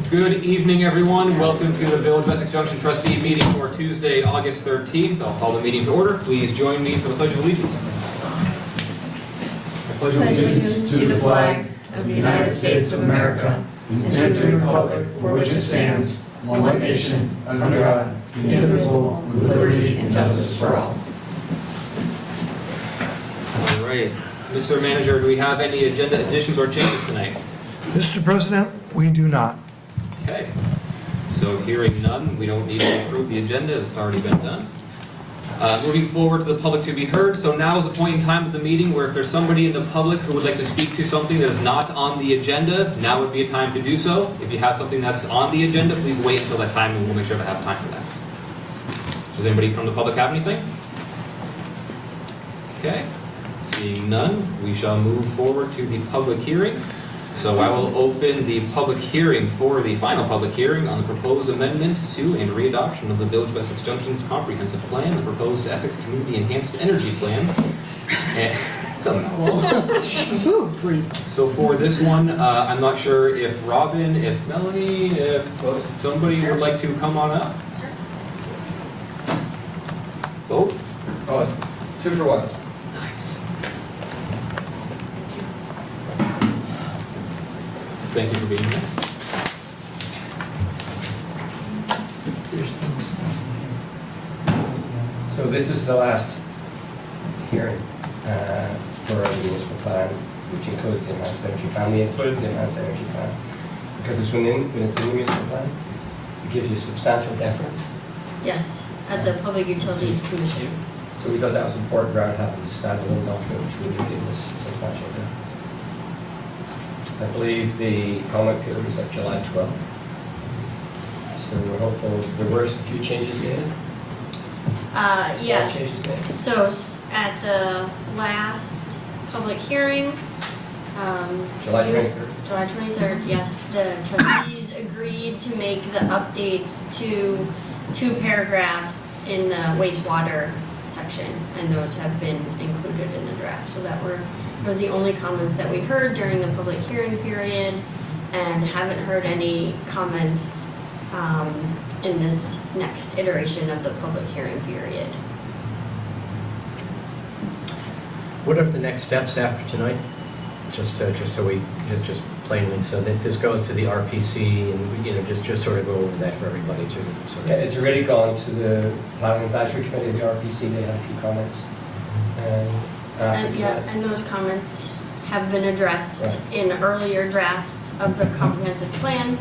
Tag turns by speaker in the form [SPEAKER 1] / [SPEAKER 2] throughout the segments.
[SPEAKER 1] Good evening, everyone. Welcome to the Village of Essex Junction Trustee meeting for Tuesday, August 13th. I'll call the meeting to order. Please join me for the Pledge of Allegiance. I pledge
[SPEAKER 2] allegiance to the flag of the United States of America and to the republic for which it stands, one nation, under God, indivisible, with liberty and justice for all.
[SPEAKER 1] All right. Mr. Manager, do we have any agenda additions or changes tonight?
[SPEAKER 3] Mr. President, we do not.
[SPEAKER 1] Okay. So hearing none, we don't need to approve the agenda. It's already been done. Moving forward to the public to be heard. So now is the point in time of the meeting where if there's somebody in the public who would like to speak to something that is not on the agenda, now would be a time to do so. If you have something that's on the agenda, please wait until that time and we'll make sure to have time for that. Does anybody from the public have anything? Okay. Seeing none, we shall move forward to the public hearing. So I will open the public hearing for the final public hearing on the proposed amendments to and readoption of the Village of Essex Junction's comprehensive plan, the proposed Essex Community Enhanced Energy Plan. So for this one, I'm not sure if Robin, if Melanie, if somebody would like to come on up. Both?
[SPEAKER 4] Oh, 2 for 1.
[SPEAKER 1] Thank you for being here.
[SPEAKER 4] So this is the last hearing for our municipal plan, which includes the enhanced energy plan. We included the enhanced energy plan because it's when it's in the municipal plan, it gives you substantial deference.
[SPEAKER 2] Yes, at the Public Utilities Commission.
[SPEAKER 4] So we thought that was important rather than having a standalone document which would give us substantial deference. I believe the comment period was like July 12th. So we're hopeful. There were a few changes made.
[SPEAKER 2] Yeah.
[SPEAKER 4] Changes made.
[SPEAKER 2] So at the last public hearing,
[SPEAKER 4] July 23rd.
[SPEAKER 2] July 23rd, yes, the trustees agreed to make the updates to 2 paragraphs in the wastewater section, and those have been included in the draft. So that were the only comments that we heard during the public hearing period, and haven't heard any comments in this next iteration of the public hearing period.
[SPEAKER 5] What are the next steps after tonight? Just plainly, so that this goes to the RPC, and just sort of go over that for everybody too.
[SPEAKER 4] Yeah, it's already gone to the Planning Advisory Committee of the RPC. They had a few comments.
[SPEAKER 2] And those comments have been addressed in earlier drafts of the comprehensive plan,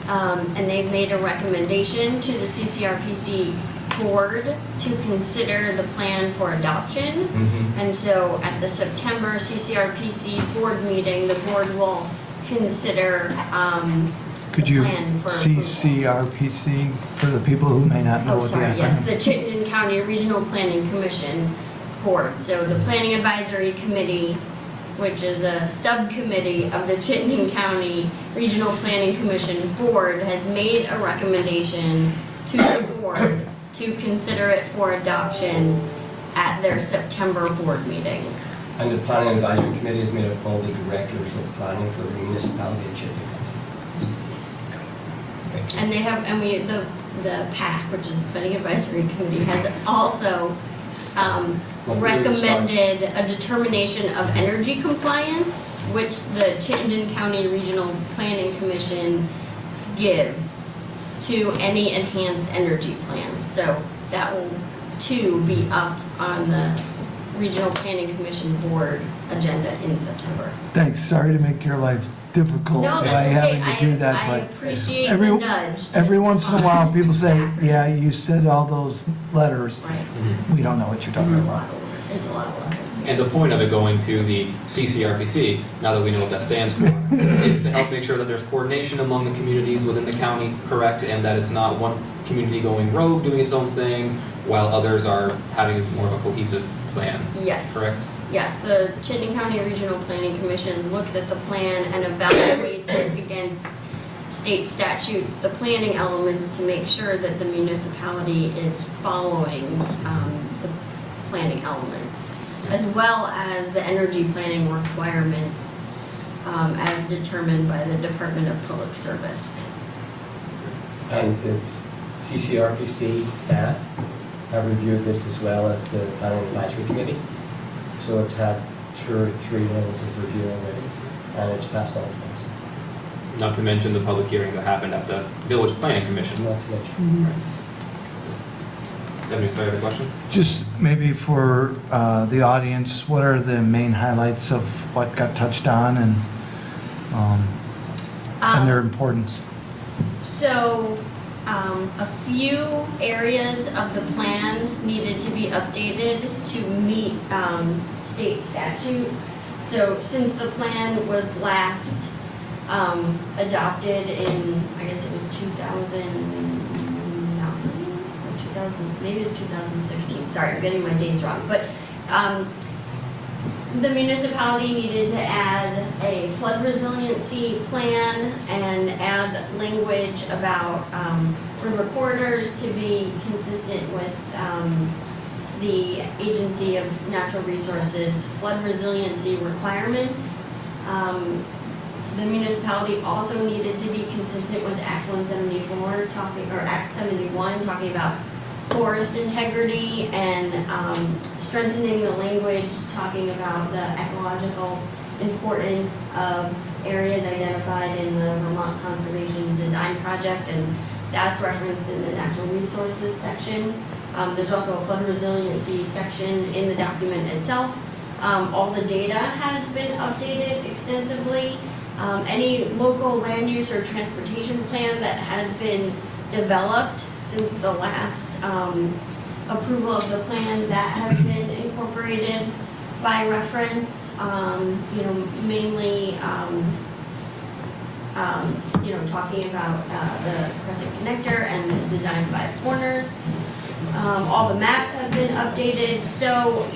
[SPEAKER 2] and they've made a recommendation to the CCRPC board to consider the plan for adoption. And so at the September CCRPC board meeting, the board will consider
[SPEAKER 3] Could
[SPEAKER 2] the
[SPEAKER 3] you
[SPEAKER 2] plan for
[SPEAKER 3] CCRPC for the people who may not know what the acronym?
[SPEAKER 2] Yes, the Chittenden County Regional Planning Commission board. So the Planning Advisory Committee, which is a subcommittee of the Chittenden County Regional Planning Commission board, has made a recommendation to the board to consider it for adoption at their September board meeting.
[SPEAKER 4] And the Planning Advisory Committee is made up of all the directors of planning for the municipality of Chittenden County.
[SPEAKER 2] And they have, the PAC, which is the Planning Advisory Committee, has also recommended a determination of energy compliance, which the Chittenden County Regional Planning Commission gives to any enhanced energy plan. So that will too be up on the Regional Planning Commission board agenda in September.
[SPEAKER 3] Thanks, sorry to make your life difficult
[SPEAKER 2] No,
[SPEAKER 3] by
[SPEAKER 2] that's okay.
[SPEAKER 3] having to do that,
[SPEAKER 2] I
[SPEAKER 3] but
[SPEAKER 2] appreciate
[SPEAKER 3] every-
[SPEAKER 2] the nudge.
[SPEAKER 3] every once in a while people say, yeah, you said all those letters.
[SPEAKER 2] Right.
[SPEAKER 3] We don't know what you're talking about.
[SPEAKER 2] It's a lot of letters.
[SPEAKER 1] And the point of it going to the CCRPC, now that we know what that stands for, is to help make sure that there's coordination among the communities within the county, correct, and that it's not one community going rogue, doing its own thing, while others are having more of a cohesive plan.
[SPEAKER 2] Yes.
[SPEAKER 1] Correct?
[SPEAKER 2] Yes, the Chittenden County Regional Planning Commission looks at the plan and evaluates it against state statutes, the planning elements, to make sure that the municipality is following the planning elements, as well as the energy planning requirements as determined by the Department of Public Service.
[SPEAKER 4] And it's CCRPC staff have reviewed this as well as the Planning Advisory Committee. So it's had 2 or 3 levels of review already, and it's passed all of those.
[SPEAKER 1] Not to mention the public hearings that happened at the Village Planning Commission.
[SPEAKER 4] Not to mention.
[SPEAKER 1] Devin, sorry, have a question?
[SPEAKER 3] Just maybe for the audience, what are the main highlights of what got touched on and their importance?
[SPEAKER 2] So, a few areas of the plan needed to be updated to meet state statute. So since the plan was last adopted in, I guess it was 2009 or 2000, maybe it was 2016. Sorry, I'm getting my dates wrong. But the municipality needed to add a flood resiliency plan and add language about river corridors to be consistent with the Agency of Natural Resources flood resiliency requirements. The municipality also needed to be consistent with Act 174 Act 71 talking about forest integrity and strengthening the language talking about the ecological importance of areas identified in the Vermont Conservation Design Project, and that's referenced in the natural resources section. There's also a flood resiliency section in the document itself. All the data has been updated extensively. Any local land use or transportation plan that has been developed since the last approval of the plan, that has been incorporated by reference, mainly talking about the Crescent Connector and the Design 5 Corners. All the maps have been updated, so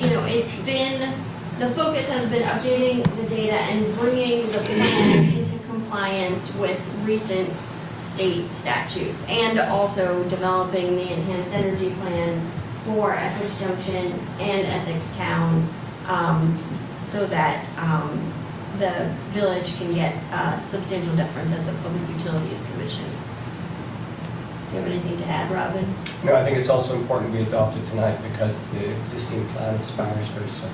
[SPEAKER 2] the focus has been updating the data and bringing the plan into compliance with recent state statutes, and also developing the enhanced energy plan for Essex Junction and Essex Town, so that the village can get substantial deference at the Public Utilities Commission. Do you have anything to add, Robin?
[SPEAKER 4] No, I think it's also important we adopt it tonight because the existing plan expires very soon.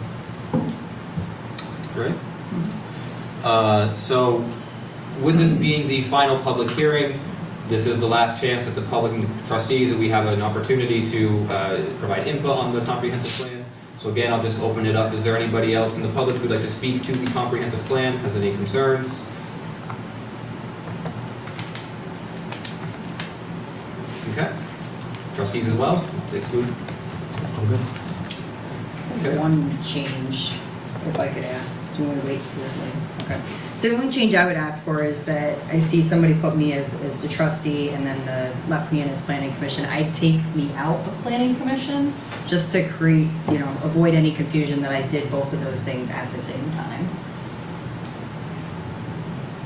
[SPEAKER 1] Great. So with this being the final public hearing, this is the last chance that the public and the trustees that we have an opportunity to provide input on the comprehensive plan. So again, I'll just open it up. Is there anybody else in the public who'd like to speak to the comprehensive plan? Has any concerns? Okay. Trustees as well? To exclude?
[SPEAKER 5] I'm good.
[SPEAKER 1] Okay.
[SPEAKER 6] One change, if I could ask. Do you want to wait for your thing? Okay. So the only change I would ask for is that I see somebody put me as the trustee and then left me in as planning commission. I'd take me out of planning commission just to create, avoid any confusion that I did both of those things at the same time.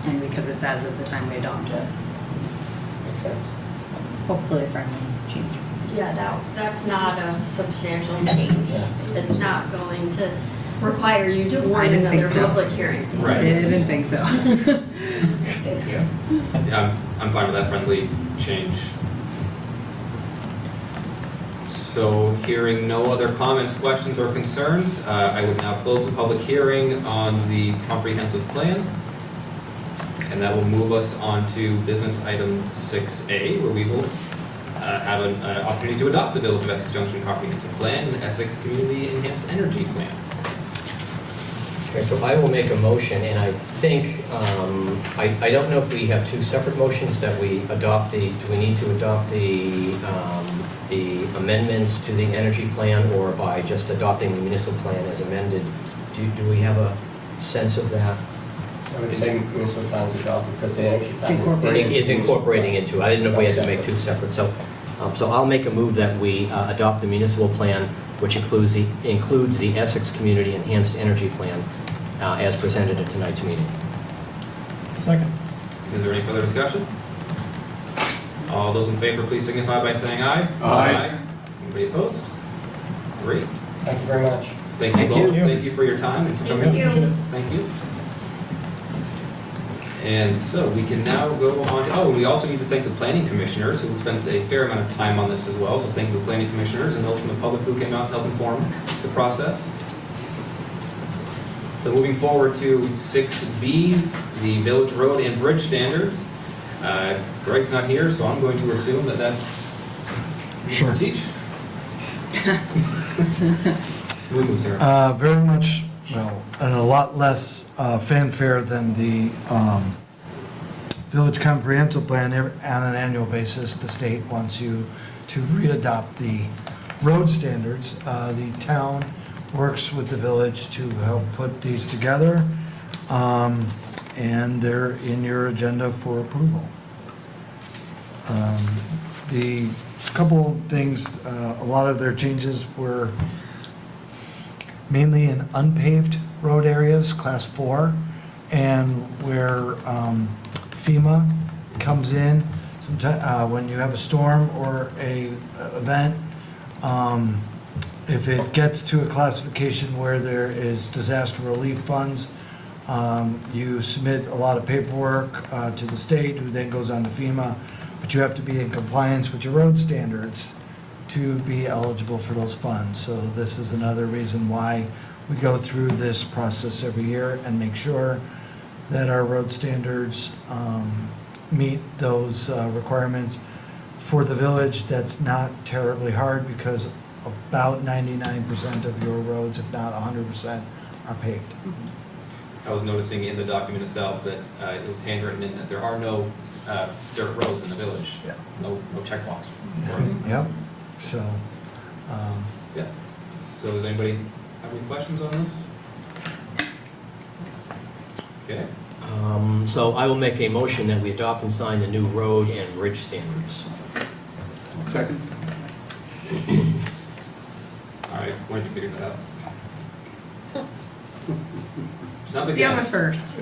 [SPEAKER 6] And because it's as of the time we adopt it.
[SPEAKER 4] Makes sense.
[SPEAKER 6] Hopefully a friendly change.
[SPEAKER 2] Yeah, that's not a substantial change. It's not going to require you to warn
[SPEAKER 6] didn't think
[SPEAKER 2] another
[SPEAKER 6] so.
[SPEAKER 2] public hearing.
[SPEAKER 1] Right.
[SPEAKER 6] I didn't think so. Thank you.
[SPEAKER 1] I'm fine with that friendly change. So hearing no other comments, questions, or concerns, I would now close the public hearing on the comprehensive plan. And that will move us on to business item 6A, where we will have an opportunity to adopt the Village of Essex Junction Comprehensive Plan and the Essex Community Enhanced Energy Plan.
[SPEAKER 5] Okay, so I will make a motion, and I think, I don't know if we have two separate motions that we adopt do we need to adopt the amendments to the energy plan, or by just adopting the municipal plan as amended? Do we have a sense of that?
[SPEAKER 4] I would say municipal plans adopted because the energy plan
[SPEAKER 5] Is incorporating into it. I didn't know if we had to make two separate. So I'll make a move that we adopt the municipal plan, which includes the Essex Community Enhanced Energy Plan as presented at tonight's meeting.
[SPEAKER 3] Second.
[SPEAKER 1] Is there any further discussion? All those in favor, please signify by saying aye.
[SPEAKER 3] Aye.
[SPEAKER 1] Anybody opposed? Great.
[SPEAKER 4] Thank you very much.
[SPEAKER 1] Thank you
[SPEAKER 5] Thank
[SPEAKER 1] both.
[SPEAKER 5] you.
[SPEAKER 1] Thank you for your time and for
[SPEAKER 2] Thank
[SPEAKER 1] coming.
[SPEAKER 2] you.
[SPEAKER 1] Thank you. And so we can now go on to, we also need to thank the planning commissioners who spent a fair amount of time on this as well. So thank the planning commissioners and those from the public who came out to help inform the process. So moving forward to 6B, the village road and bridge standards. Greg's not here, so I'm going to assume that that's
[SPEAKER 3] Sure.
[SPEAKER 1] teach. Smooth moves here.
[SPEAKER 3] Very much, well, and a lot less fanfare than the Village Comprehensive Plan. On an annual basis, the state wants you to readopt the road standards. The town works with the village to help put these together, and they're in your agenda for approval. The couple things, a lot of their changes were mainly in unpaved road areas, class 4, and where FEMA comes in. When you have a storm or a event, if it gets to a classification where there is disaster relief funds, you submit a lot of paperwork to the state, who then goes on to FEMA, but you have to be in compliance with your road standards to be eligible for those funds. So this is another reason why we go through this process every year and make sure that our road standards meet those requirements. For the village, that's not terribly hard because about 99% of your roads, if not 100%, are paved.
[SPEAKER 1] I was noticing in the document itself that it was handwritten in that there are no dirt roads in the village.
[SPEAKER 3] Yeah.
[SPEAKER 1] No checkbox.
[SPEAKER 3] Yep, so,
[SPEAKER 1] Yeah. So does anybody have any questions on this? Okay.
[SPEAKER 5] So I will make a motion that we adopt and sign the new road and bridge standards.
[SPEAKER 7] Second.
[SPEAKER 1] All right, when did you figure that out? Sounds like
[SPEAKER 6] Dan was first.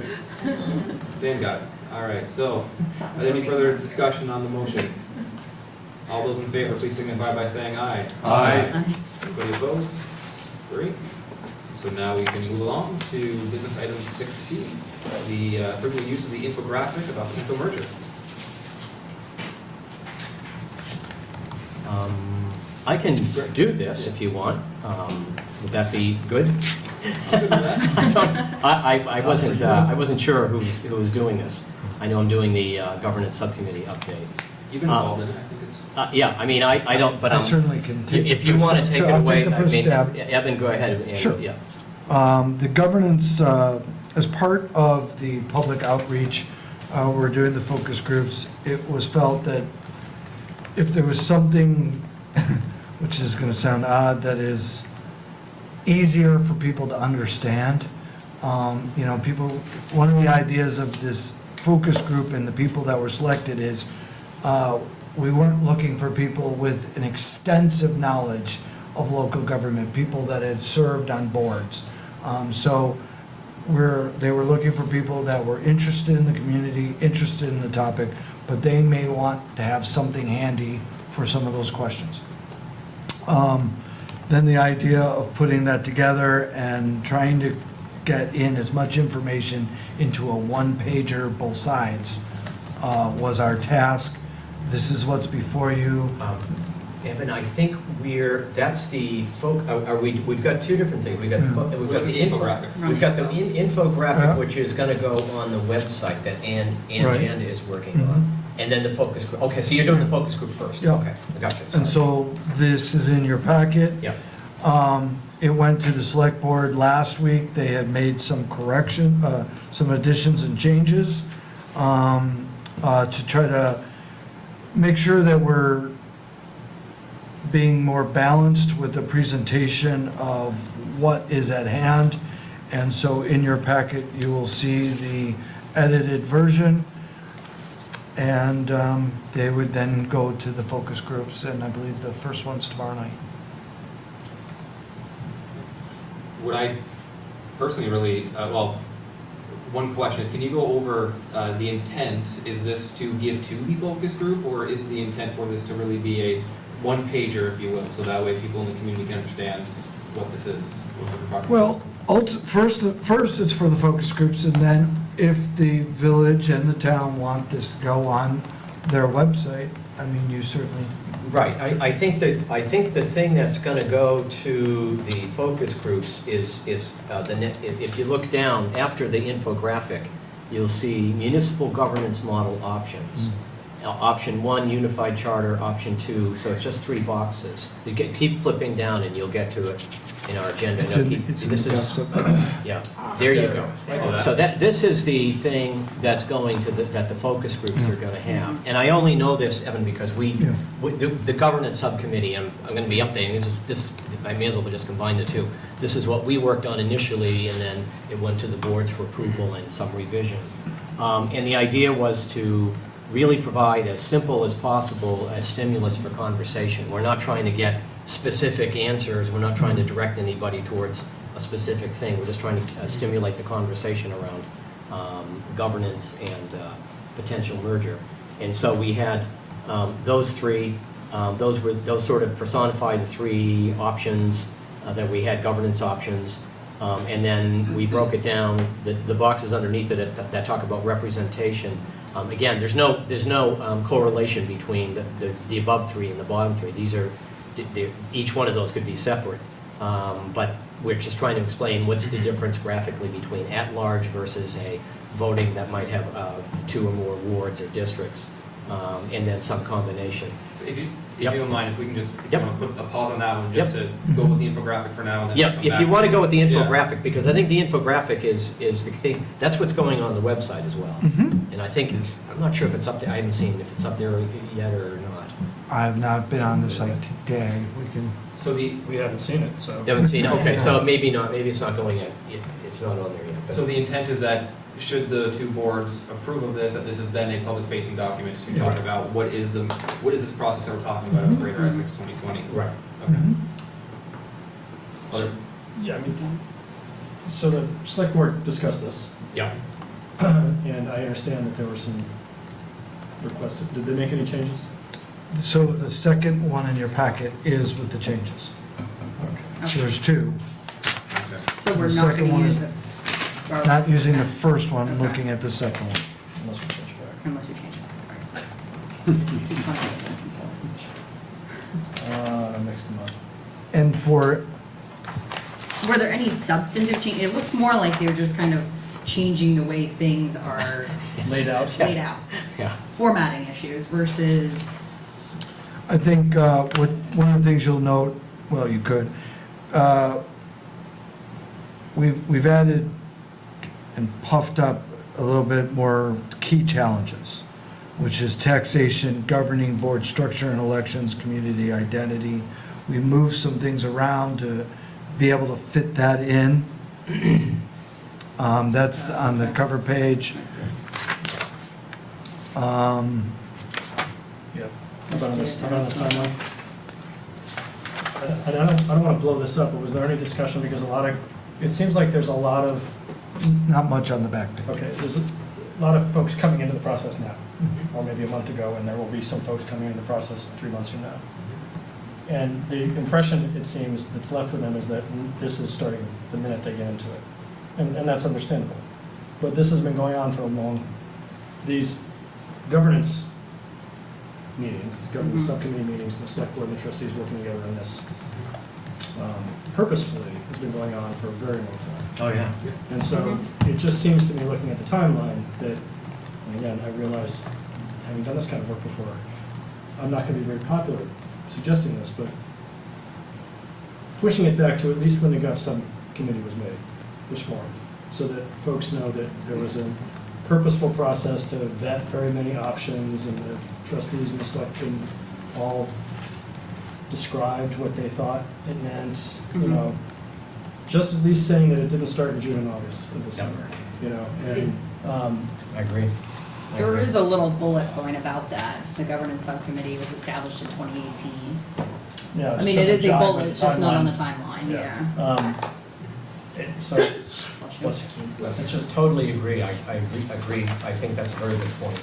[SPEAKER 1] Dan got it. All right, so are there any further discussion on the motion? All those in favor, please signify by saying aye.
[SPEAKER 7] Aye.
[SPEAKER 1] Anybody opposed? 3. So now we can move along to business item 6C, the approval use of the infographic about potential merger.
[SPEAKER 5] I can do this if you want. Would that be good?
[SPEAKER 1] I'm good with that.
[SPEAKER 5] I wasn't sure who was doing this. I know I'm doing the governance subcommittee update.
[SPEAKER 1] You've been involved in it, I think it's.
[SPEAKER 5] Yeah, I mean, I don't, but
[SPEAKER 3] I certainly can take the
[SPEAKER 5] if you
[SPEAKER 3] first
[SPEAKER 5] want to
[SPEAKER 3] step.
[SPEAKER 5] take
[SPEAKER 3] Sure,
[SPEAKER 5] it
[SPEAKER 3] I'll
[SPEAKER 5] away,
[SPEAKER 3] take the first stab.
[SPEAKER 5] Evan, go ahead. And,
[SPEAKER 3] Sure.
[SPEAKER 5] Yeah.
[SPEAKER 3] The governance, as part of the public outreach, we're doing the focus groups. It was felt that if there was something, which is going to sound odd, that is easier for people to understand, people, one of the ideas of this focus group and the people that were selected is we weren't looking for people with an extensive knowledge of local government, people that had served on boards. So they were looking for people that were interested in the community, interested in the topic, but they may want to have something handy for some of those questions. Then the idea of putting that together and trying to get in as much information into a one-pager, both sides, was our task. This is what's before you.
[SPEAKER 5] Evan, I think that's the we've got two different things. We've got the
[SPEAKER 1] Infographic.
[SPEAKER 5] We've got the infographic,
[SPEAKER 3] Yeah.
[SPEAKER 5] which is going to go on the website that Ann
[SPEAKER 3] Right.
[SPEAKER 5] Janda is working
[SPEAKER 3] Mhm.
[SPEAKER 5] on. And then the focus group. Okay, so you're doing the focus group first.
[SPEAKER 3] Yeah.
[SPEAKER 5] Okay, I got you.
[SPEAKER 3] And so this is in your packet.
[SPEAKER 5] Yeah.
[SPEAKER 3] It went to the select board last week. They had made some correction, some additions and changes to try to make sure that we're being more balanced with the presentation of what is at hand. And so in your packet, you will see the edited version. And they would then go to the focus groups, and I believe the first one's tomorrow night.
[SPEAKER 1] Would I personally really, one question is, can you go over the intent? Is this to give to the focus group, or is the intent for this to really be a one-pager, if you will, so that way people in the community can understand what this is? What we're talking
[SPEAKER 3] Well, first it's for the focus groups, and then if the village and the town want this to go on their website, I mean, you certainly,
[SPEAKER 5] Right, I think the thing that's gonna go to the focus groups is if you look down, after the infographic, you'll see municipal governance model options. Option 1, unified charter, option 2, so it's just 3 boxes. Keep flipping down and you'll get to it in our agenda.
[SPEAKER 3] it's in,
[SPEAKER 5] Keep-
[SPEAKER 3] it's in
[SPEAKER 5] this
[SPEAKER 3] the
[SPEAKER 5] is-
[SPEAKER 3] depths
[SPEAKER 5] Yeah, there you go. So this is the thing that's going to, that the focus groups are gonna have. And I only know this, Evan, because
[SPEAKER 3] Yeah.
[SPEAKER 5] the governance subcommittee, I'm gonna be updating, I may as well just combine the two. This is what we worked on initially, and then it went to the boards for approval and some revision. And the idea was to really provide as simple as possible a stimulus for conversation. We're not trying to get specific answers, we're not trying to direct anybody towards a specific thing, we're just trying to stimulate the conversation around governance and potential merger. And so we had those three, those sort of personify the 3 options that we had, governance options. And then we broke it down, the boxes underneath it that talk about representation. Again, there's no correlation between the above 3 and the bottom 3. These are, each one of those could be separate. But we're just trying to explain what's the difference graphically between at-large versus a voting that might have 2 or more wards or districts, and then some combination.
[SPEAKER 1] So if you
[SPEAKER 5] Yep.
[SPEAKER 1] don't mind, if we can just
[SPEAKER 5] Yep.
[SPEAKER 1] put a pause on that one, just to go with the infographic for now, and then
[SPEAKER 5] Yeah,
[SPEAKER 1] come
[SPEAKER 5] if
[SPEAKER 1] back.
[SPEAKER 5] you want to go with the
[SPEAKER 1] Yeah.
[SPEAKER 5] infographic, because I think the infographic is the thing, that's what's going on the website as well. And I think I'm not sure if it's up there, I haven't seen if it's up there yet or not.
[SPEAKER 3] I have not been on the site today. We can,
[SPEAKER 1] So
[SPEAKER 7] We haven't seen it, so.
[SPEAKER 5] You haven't seen it? Okay, so maybe not, maybe it's not going yet, it's not on there yet. but-
[SPEAKER 1] So the intent is that, should the 2 boards approve of this, that this is then a public-facing document to talk about what is this process that we're talking about of Greater Essex 2020?
[SPEAKER 5] Right.
[SPEAKER 1] Okay.
[SPEAKER 3] Mhm.
[SPEAKER 1] Other-
[SPEAKER 8] Yeah, I mean, so the select board discussed this,
[SPEAKER 5] Yeah.
[SPEAKER 8] and I understand that there were some requests. Did they make any changes?
[SPEAKER 3] so the second one in your packet is with the changes.
[SPEAKER 8] Okay.
[SPEAKER 3] So there's 2.
[SPEAKER 1] okay.
[SPEAKER 6] So we're
[SPEAKER 3] The
[SPEAKER 6] not
[SPEAKER 3] second
[SPEAKER 6] gonna
[SPEAKER 3] one
[SPEAKER 6] use
[SPEAKER 3] is
[SPEAKER 6] the.
[SPEAKER 3] Not using the first one,
[SPEAKER 6] Okay.
[SPEAKER 3] looking at the second one.
[SPEAKER 8] Unless we change back.
[SPEAKER 6] Unless we change it.
[SPEAKER 8] Mix them up.
[SPEAKER 3] And for,
[SPEAKER 6] Were there any substantive change? It looks more like they're just kind of changing the way things are
[SPEAKER 8] Laid out?
[SPEAKER 6] laid out.
[SPEAKER 5] Yeah.
[SPEAKER 6] Formatting issues versus,
[SPEAKER 3] I think one of the things you'll note, well, you could, we've added and puffed up a little bit more key challenges, which is taxation, governing board structure and elections, community identity. We moved some things around to be able to fit that in. That's on the cover page.
[SPEAKER 8] Yep. How about on this, how about on the timeline? I don't want to blow this up, but was there any discussion, because it seems like there's a lot of,
[SPEAKER 3] Not much on the back page.
[SPEAKER 8] okay, there's a lot of folks coming into the process now, or maybe a month ago, and there will be some folks coming into the process 3 months from now. And the impression, it seems, that's left with them is that this is starting the minute they get into it. And that's understandable. But this has been going on for a long, these governance meetings, governance subcommittee meetings, the select board and the trustees working together on this purposefully has been going on for a very long time.
[SPEAKER 5] Oh, yeah.
[SPEAKER 8] And so it just seems to me, looking at the timeline, that, and again, I realize, having done this kind of work before, I'm not gonna be very popular suggesting this, but pushing it back to at least when the Gov subcommittee was formed, so that folks know that there was a purposeful process to vet very many options, and the trustees and the select board all described what they thought it meant, you know, just at least saying that it didn't start in June and August of this
[SPEAKER 5] Yep.
[SPEAKER 8] summer, you know, and,
[SPEAKER 5] I agree.
[SPEAKER 6] there is a little bullet point about that. The governance subcommittee was established in 2018.
[SPEAKER 8] yeah.
[SPEAKER 6] I
[SPEAKER 8] just
[SPEAKER 6] mean, it
[SPEAKER 8] doesn't
[SPEAKER 6] is a
[SPEAKER 8] jive
[SPEAKER 6] bullet,
[SPEAKER 8] with the
[SPEAKER 6] it's just not on the
[SPEAKER 8] timeline.
[SPEAKER 6] timeline, yeah.
[SPEAKER 8] So,
[SPEAKER 5] I just totally agree. I agree. I think that's a very good point.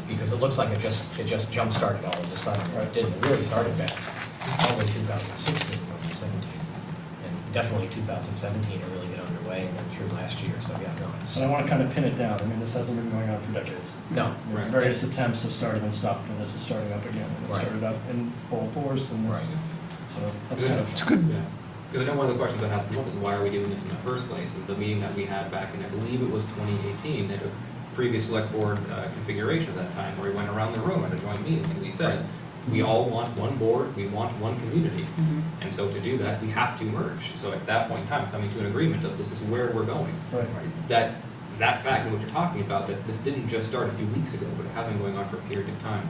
[SPEAKER 5] Because it looks like it just jump-started all of a sudden. It didn't. It really started back probably 2016 or 2017. And definitely 2017 to really get underway and then through last year, so yeah, no, it's,
[SPEAKER 8] And I want to kind of pin it down. I mean, this hasn't been going on for decades.
[SPEAKER 5] no.
[SPEAKER 8] There's
[SPEAKER 1] Right.
[SPEAKER 8] various attempts have started and stopped, and this is starting up again. And it
[SPEAKER 5] Right.
[SPEAKER 8] started up in full force, and this,
[SPEAKER 5] Right.
[SPEAKER 8] so that's kind of.
[SPEAKER 3] It's good.
[SPEAKER 1] Yeah. Because I know one of the questions that has come up is why are we doing this in the first place? And the meeting that we had back in, I believe it was 2018, at a previous select board configuration at that time, where we went around the room at a joint meeting, and we said, we all want one board, we want one community. And so to do that, we have to merge. So at that point in time, coming to an agreement of this is where we're going.
[SPEAKER 8] Right.
[SPEAKER 1] That fact and what you're talking about, that this didn't just start a few weeks ago, but it has been going on for a period of time,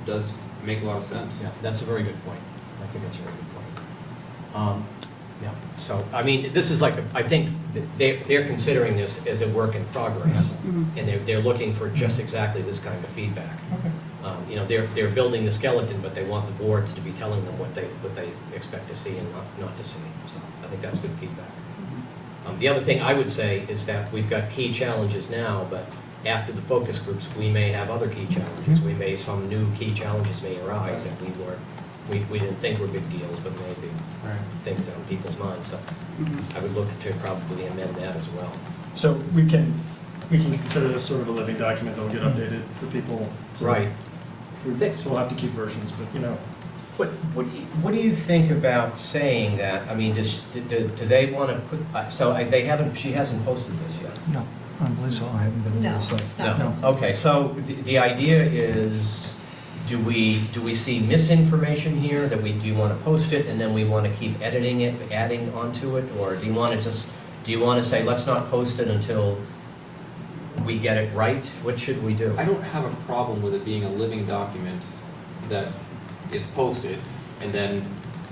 [SPEAKER 1] does make a lot of sense.
[SPEAKER 5] Yeah, that's a very good point. I think that's a very good point. Yeah, so, I mean, this is like, I think they're considering this as a work in progress, and they're looking for just exactly this kind of feedback.
[SPEAKER 8] Okay.
[SPEAKER 5] You know, they're building the skeleton, but they want the boards to be telling them what they expect to see and not to see. So I think that's good feedback. The other thing I would say is that we've got key challenges now, but after the focus groups, we may have other key challenges. Some new key challenges may arise that we didn't think were big deals, but maybe
[SPEAKER 8] Right.
[SPEAKER 5] things on people's minds. So I would look to probably amend that as well.
[SPEAKER 8] So we can consider this sort of a living document that'll get updated for people. to-
[SPEAKER 5] Right.
[SPEAKER 8] So we'll have to keep versions, but you know.
[SPEAKER 5] What do you think about saying that? I mean, do they want to put, she hasn't posted this yet?
[SPEAKER 3] No, I don't believe so. I haven't been
[SPEAKER 9] No,
[SPEAKER 3] to the site.
[SPEAKER 9] it's not.
[SPEAKER 5] No. Okay, so the idea is, do we see misinformation here, do you want to post it and then we want to keep editing it, adding onto it? Or do you want to say, let's not post it until we get it right? What should we do?
[SPEAKER 1] I don't have a problem with it being a living document that is posted, and then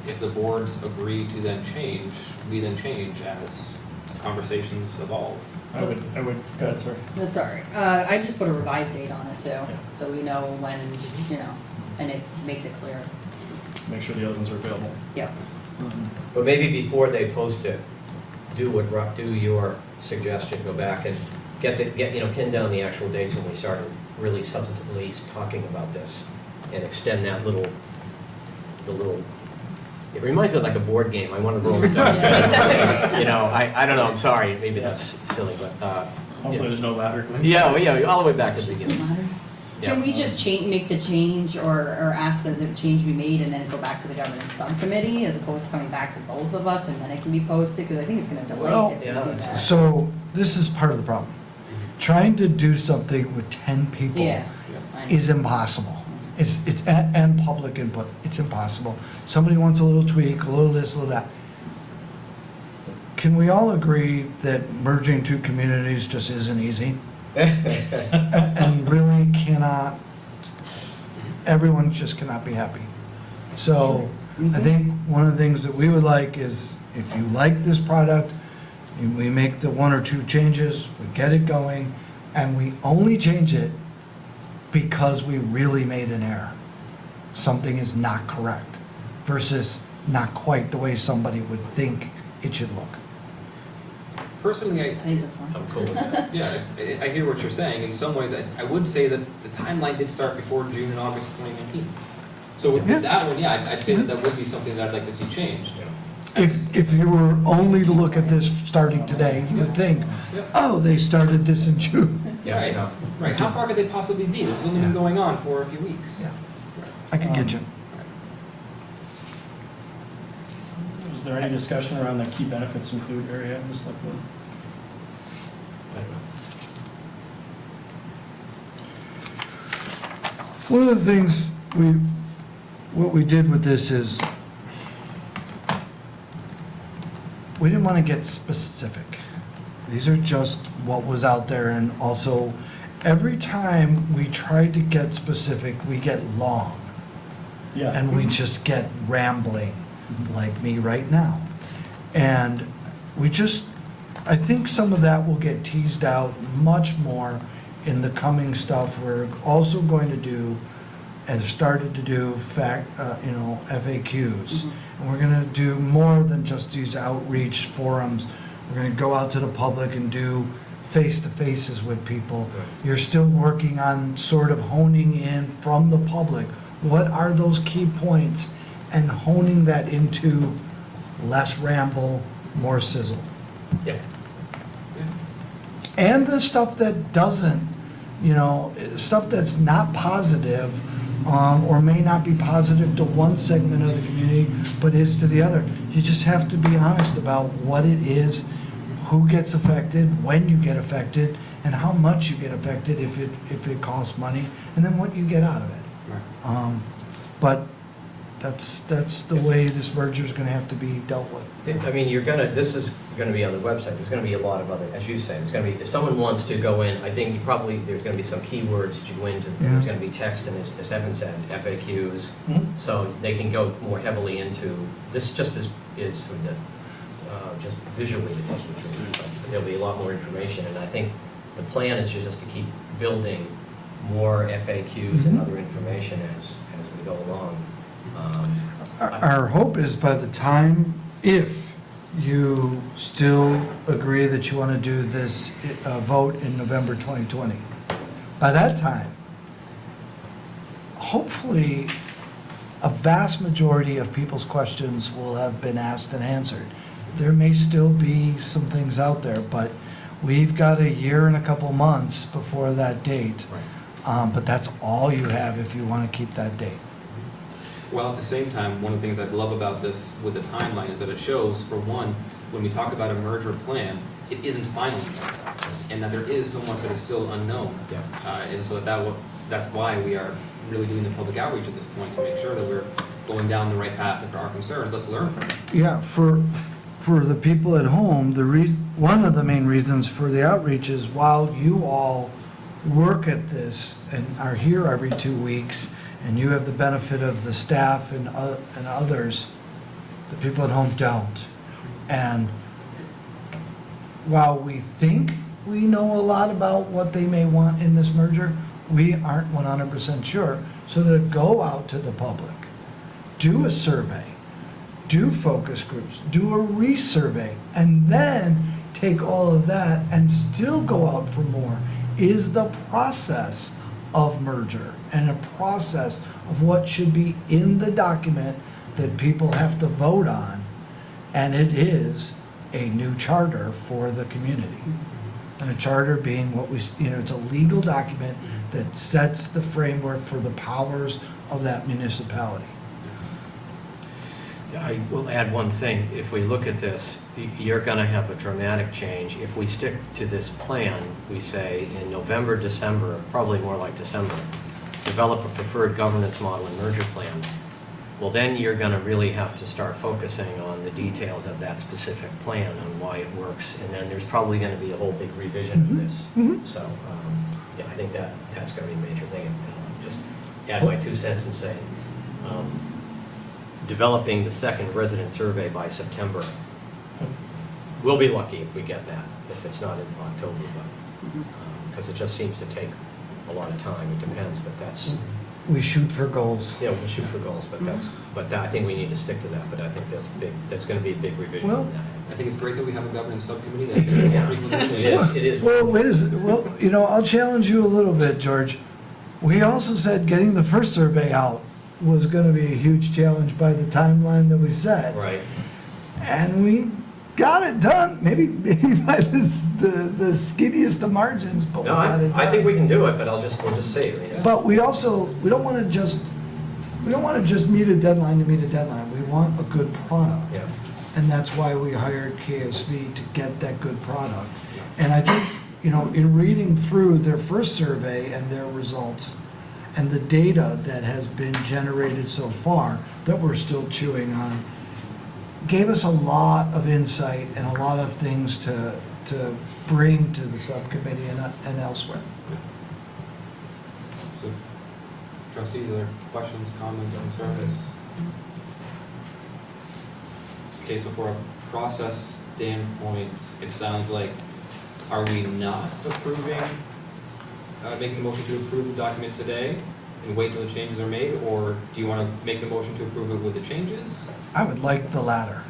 [SPEAKER 1] if the boards agree to then change, we then change as conversations evolve.
[SPEAKER 8] I would, go ahead, sorry.
[SPEAKER 6] No, sorry. I just put a revised date on it too, so we know when, you know, and it makes it clear.
[SPEAKER 8] Make sure the other ones are available.
[SPEAKER 6] Yep.
[SPEAKER 5] But maybe before they post it, do your suggestion, go back and pin down the actual dates when we started really substantively talking about this, and extend that it reminds me of like a board game. I want to roll the dice. You know, I don't know, I'm sorry, maybe that's silly, but,
[SPEAKER 8] Hopefully there's no ladder.
[SPEAKER 5] yeah, all the way back to the beginning.
[SPEAKER 6] Can we
[SPEAKER 5] Yeah.
[SPEAKER 6] just make the change or ask that the change be made and then go back to the governance subcommittee as opposed to coming back to both of us and then it can be posted? Because I think it's going to delay
[SPEAKER 3] Well,
[SPEAKER 6] if we
[SPEAKER 5] yeah,
[SPEAKER 6] do
[SPEAKER 5] that's-
[SPEAKER 6] that.
[SPEAKER 3] So this is part of the problem. Trying to do something with 10 people
[SPEAKER 6] Yeah. I know.
[SPEAKER 3] is impossible. And public input, it's impossible. Somebody wants a little tweak, a little this, a little that. Can we all agree that merging two communities just isn't easy? And really cannot, everyone just cannot be happy. So I think one of the things that we would like is, if you like this product, and we make the one or two changes, we get it going, and we only change it because we really made an error. Something is not correct versus not quite the way somebody would think it should look.
[SPEAKER 1] Personally,
[SPEAKER 6] I think that's fine.
[SPEAKER 5] I'm cool with that.
[SPEAKER 1] yeah, I hear what you're saying. In some ways, I would say that the timeline did start before June and August of 2019. So with
[SPEAKER 3] Yeah.
[SPEAKER 1] that one, yeah, I'd say that would be something that I'd like to see changed.
[SPEAKER 3] If you were only to look at this starting today, you would think, oh, they started this in June.
[SPEAKER 5] Yeah,
[SPEAKER 1] Right.
[SPEAKER 5] no.
[SPEAKER 1] Right, how far could they possibly be? This has only been going on for a few weeks.
[SPEAKER 3] Yeah. I could get you.
[SPEAKER 8] Is there any discussion around the key benefits include area of the select board?
[SPEAKER 5] I don't know.
[SPEAKER 3] One of the things what we did with this is, we didn't want to get specific. These are just what was out there, and also, every time we tried to get specific, we get long,
[SPEAKER 8] Yeah.
[SPEAKER 3] and we just get rambling, like me right now. And I think some of that will get teased out much more in the coming stuff. We're also going to do, and started to do, FAQs. And we're gonna do more than just these outreach forums. We're gonna go out to the public and do face-to-faces with people. You're still working on sort of honing in from the public. What are those key points? And honing that into less ramble, more sizzle.
[SPEAKER 5] Yeah.
[SPEAKER 3] And the stuff that doesn't, stuff that's not positive, or may not be positive to one segment of the community, but is to the other. You just have to be honest about what it is, who gets affected, when you get affected, and how much you get affected if it costs money, and then what you get out of it.
[SPEAKER 1] Right.
[SPEAKER 3] But that's the way this merger is going to have to be dealt with.
[SPEAKER 5] I mean, this is gonna be on the website, there's gonna be a lot of other, as you say, it's gonna be, if someone wants to go in, I think there's gonna be some keywords that you go into,
[SPEAKER 3] Yeah.
[SPEAKER 5] there's gonna be text, and as Evan said, FAQs, so they can go more heavily into, this just is for the, just visually to take you through, but there'll be a lot more information, and I think the plan is just to keep building more FAQs and other information as we go along.
[SPEAKER 3] Our hope is by the time, if you still agree that you want to do this vote in November 2020, by that time, hopefully, a vast majority of people's questions will have been asked and answered. There may still be some things out there, but we've got a year and a couple months before that date. But that's all you have if you want to keep that date.
[SPEAKER 1] Well, at the same time, one of the things I love about this with the timeline is that it shows, for one, when we talk about a merger plan, it isn't final yet, and that there is so much that is still unknown.
[SPEAKER 5] Yeah.
[SPEAKER 1] And so that's why we are really doing the public outreach at this point, to make sure that we're going down the right path. If there are concerns, let's learn from it.
[SPEAKER 3] Yeah, for the people at home, one of the main reasons for the outreach is while you all work at this and are here every 2 weeks, and you have the benefit of the staff and others, the people at home don't. And while we think we know a lot about what they may want in this merger, we aren't 100% sure. So to go out to the public, do a survey, do focus groups, do a re-survey, and then take all of that and still go out for more is the process of merger and a process of what should be in the document that people have to vote on. And it is a new charter for the community. And a charter being it's a legal document that sets the framework for the powers of that municipality.
[SPEAKER 5] I will add one thing. If we look at this, you're going to have a dramatic change. If we stick to this plan, we say in November, December, probably more like December, develop a preferred governance model and merger plan. Well, then you're going to really have to start focusing on the details of that specific plan and why it works. And then there's probably going to be a whole big revision of this. So, yeah, I think that's going to be a major thing. And I'll just add my 2 cents and say, developing the second resident survey by September. We'll be lucky if we get that, if it's not in October, but, because it just seems to take a lot of time. It depends, but that's,
[SPEAKER 3] We shoot for goals.
[SPEAKER 5] yeah, we'll shoot for goals, but I think we need to stick to that, but I think that's going to be a big revision
[SPEAKER 3] Well,
[SPEAKER 5] on that.
[SPEAKER 1] I think it's great that we have a governance subcommittee
[SPEAKER 5] Yeah.
[SPEAKER 1] that.
[SPEAKER 5] It is.
[SPEAKER 3] Well, I'll challenge you a little bit, George. We also said getting the first survey out was going to be a huge challenge by the timeline that we set.
[SPEAKER 5] Right.
[SPEAKER 3] And we got it done, maybe by the skinniest of margins, but we
[SPEAKER 5] No,
[SPEAKER 3] got it done.
[SPEAKER 5] I think we can do it, but we'll just see. I mean, it's-
[SPEAKER 3] But we don't want to just meet a deadline to meet a deadline. We want a good product.
[SPEAKER 5] Yeah.
[SPEAKER 3] And that's why we hired KSV to get that good product. And I think, in reading through their first survey and their results and the data that has been generated so far that we're still chewing on, gave us a lot of insight and a lot of things to bring to the subcommittee and elsewhere.
[SPEAKER 1] So, trustees, are there questions, comments, concerns? Okay, so for a process standpoint, it sounds like, are we not approving, making a motion to approve the document today and wait till the changes are made, or do you want to make the motion to approve it with the changes?
[SPEAKER 3] I would like the latter.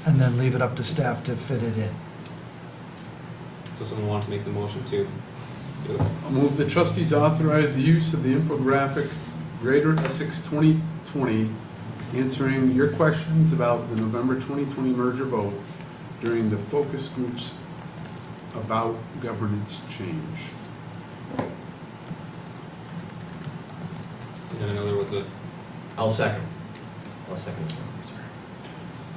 [SPEAKER 3] And then leave it up to staff to fit it in.
[SPEAKER 1] So someone want to make the motion to do it?
[SPEAKER 7] I'll move the trustees authorize the use of the infographic Greater Essex 2020 answering your questions about the November 2020 merger vote during the focus groups about governance change.
[SPEAKER 1] And then I know there was a,
[SPEAKER 5] I'll second.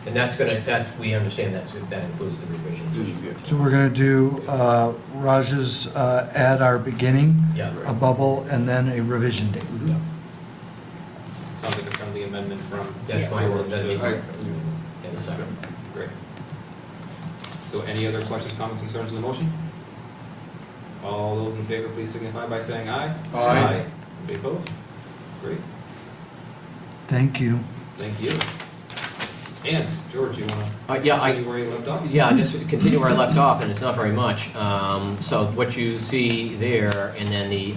[SPEAKER 5] And that's gonna, we understand that includes the revisions.
[SPEAKER 3] So we're going to do Raj's at our beginning,
[SPEAKER 5] Yeah.
[SPEAKER 3] a bubble, and then a revision date.
[SPEAKER 1] sounds like a friendly amendment from.
[SPEAKER 5] That's my word, that'd be
[SPEAKER 1] George
[SPEAKER 5] great. In a second.
[SPEAKER 1] Great. So any other questions, comments, concerns on the motion? All those in favor, please signify by saying aye.
[SPEAKER 7] Aye.
[SPEAKER 1] Anybody opposed? Great,
[SPEAKER 3] Thank you.
[SPEAKER 1] thank you. And, George, you wanna
[SPEAKER 5] Yeah,
[SPEAKER 1] continue where you left off?
[SPEAKER 5] Yeah, just to continue where I left off, and it's not very much. So what you see there, and then the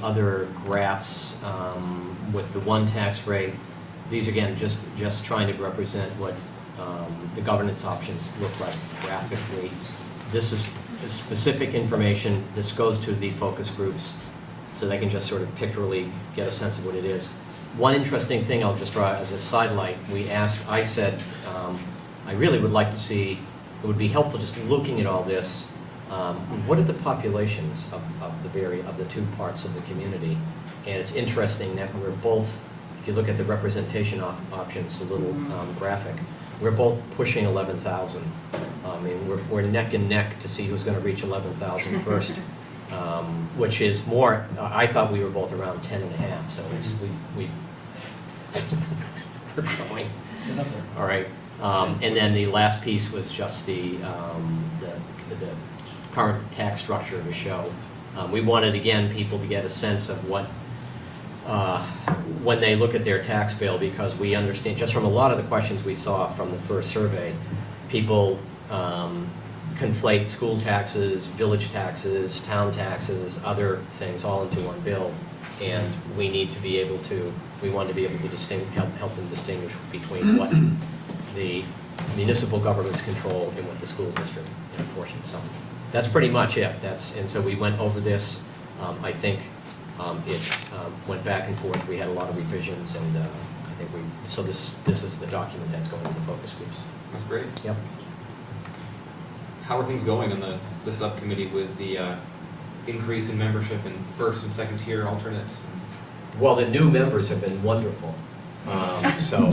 [SPEAKER 5] other graphs with the one tax rate, these again, just trying to represent what the governance options look like graphically. This is specific information. This goes to the focus groups, so they can just sort of pictorially get a sense of what it is. One interesting thing I'll just draw as a sidelight, I said, I really would like to see, it would be helpful just looking at all this, what are the populations of the two parts of the community? And it's interesting that we're both, if you look at the representation options, a little graphic, we're both pushing 11,000. I mean, we're neck and neck to see who's going to reach 11,000 first. Which is more, I thought we were both around 10 and a half, so it's, we're going. All right, and then the last piece was just the current tax structure to show. We wanted, again, people to get a sense of what, when they look at their tax bill, because we understand, just from a lot of the questions we saw from the first survey, people conflate school taxes, village taxes, town taxes, other things all into one bill. And we need to be able to, we want to be able to help them distinguish between what the municipal governments control and what the school district portion. So that's pretty much it. And so we went over this. I think it went back and forth. We had a lot of revisions, and I think so this is the document that's going to the focus groups.
[SPEAKER 1] That's great.
[SPEAKER 5] Yep.
[SPEAKER 1] How are things going on the subcommittee with the increase in membership in first and second tier alternates?
[SPEAKER 5] Well, the new members have been wonderful. So,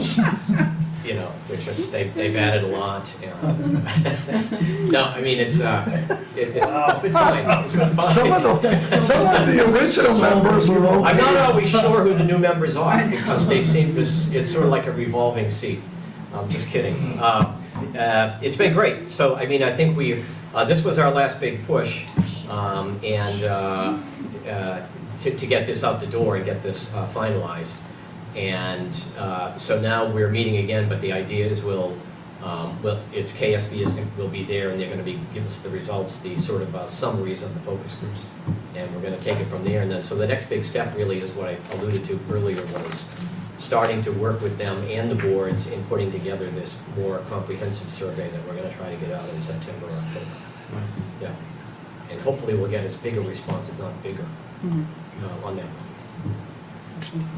[SPEAKER 5] you know, they've added a lot. No, I mean, it's been fine. It's been fine.
[SPEAKER 3] Some of the original members are okay.
[SPEAKER 5] I'm not always sure who the new members are, because they seem it's sort of like a revolving seat. I'm just kidding. It's been great. So, I mean, I think this was our last big push, to get this out the door and get this finalized. And so now we're meeting again, but the idea is it's KSB will be there, and they're going to give us the results, the sort of summaries of the focus groups, and we're going to take it from there. And then, so the next big step really is what I alluded to earlier, was starting to work with them and the boards in putting together this more comprehensive survey that we're going to try to get out in September or October.
[SPEAKER 1] Nice.
[SPEAKER 5] Yeah, and hopefully we'll get as big a response, if not bigger, on that.